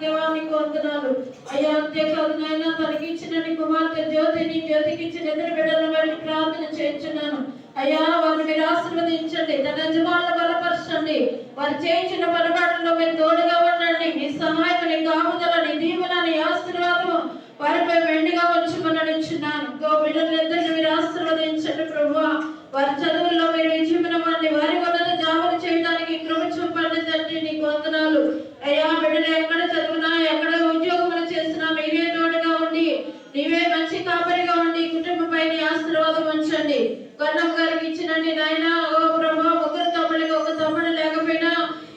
దేవానికి వందనాలు అయ్యా. అంతేకాదు నాయన తనకి ఇచ్చిన నీ కుమార్తె జ్యోతికి ఇచ్చిన ఇద్దరు బిడ్డలను బట్టి ప్రార్థన చేయించున్నాను అయ్యా. వారిని మీరు ఆశీర్వదించండి, తన యజమానులను బలపరచండి, వారు చేయించిన పొరపాట్లలో మీరు తోడుగా ఉండండి. మీ సహాయం, నీ కాపుదల, నీ దీవెన, నీ ఆశీర్వాదం వారిపై మెండుగా ఉంచుకొని నడుచున్నాను. బిడ్డలందరినీ మీరు ఆశీర్వదించండి ప్రభువా. వారి చదువుల్లో మీరు విజయమనవ్వండి, వారి వల్ల జాబులు చేయడానికి కృప చూపండి తండ్రి. నీకు వందనాలు అయ్యా. బిడ్డలు ఎక్కడ చదువునా, ఎక్కడ ఉద్యోగములు చేసినా మీరే తోడుగా ఉండి, నీవే మంచి కాపరిగా ఉండి కుటుంబంపై నీ ఆశీర్వాదం ఉంచండి. కన్నమ్మ గారికి ఇచ్చినండి నాయన. ఓ ప్రభా, ముగ్గురు తమ్ముడికి ఒక తమ్ముడు లేకపోయినా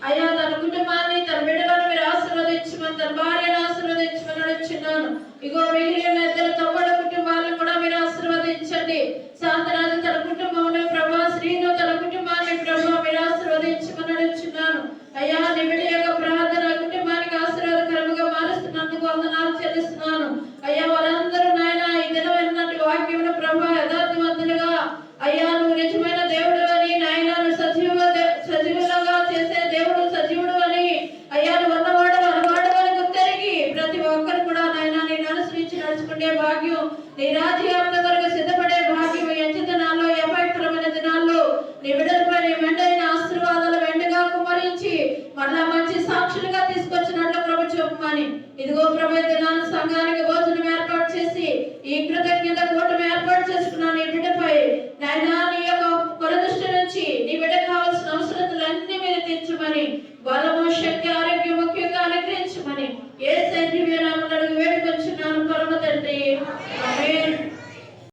అయ్యా తన కుటుంబాన్ని, తన బిడ్డలను మీరు ఆశీర్వదించమని, తన భార్యను ఆశీర్వదించమని అడుగుచున్నాను. ఇగో మిగిలిన ఇద్దరు తమ్ముళ్ళ కుటుంబాలను కూడా మీరు ఆశీర్వదించండి. శాంతరాజు తన కుటుంబంలో ప్రభా, శ్రీను తన కుటుంబాన్ని ప్రభా మీరు ఆశీర్వదించమని అడుగుచున్నాను అయ్యా. నీ బిడ్డ యొక్క ప్రార్థన కుటుంబానికి ఆశీర్వాదకరముగా మారుస్తున్నందుకు వందనాలు చెల్లిస్తున్నాను అయ్యా. వారందరూ నాయన ఈ దినం విన్నట్టు వాక్యమును ప్రభా యథార్థవంతులుగా అయ్యా, నువ్వు నిజమైన దేవుడు అని నాయన, సజీవులుగా చేసే దేవుడు, సజీవుడు అని అయ్యా, నువ్వు ఉన్నవాడు అనవాడు అని గుర్తెరిగి ప్రతి ఒక్కరు కూడా నాయన నేను అనుసరించి నడుచుకునే భాగ్యం, నీ రాజ్యాత్మ కొరకు సిద్ధపడే భాగ్యం ఎంచి దినాల్లో, అపవిత్రమైన దినాల్లో నీ బిడ్డలపై నీ మెండైన ఆశీర్వాదాలు వెంటగా కుమరించి మళ్ళా మంచి సాక్షులుగా తీసుకొచ్చినట్లు ప్రభు చూపమని. ఇదిగో ప్రభు దినాన్ని సంఘానికి భోజనం ఏర్పాటు చేసి ఈ కృతజ్ఞత కూటమి ఏర్పాటు చేసుకున్నాను.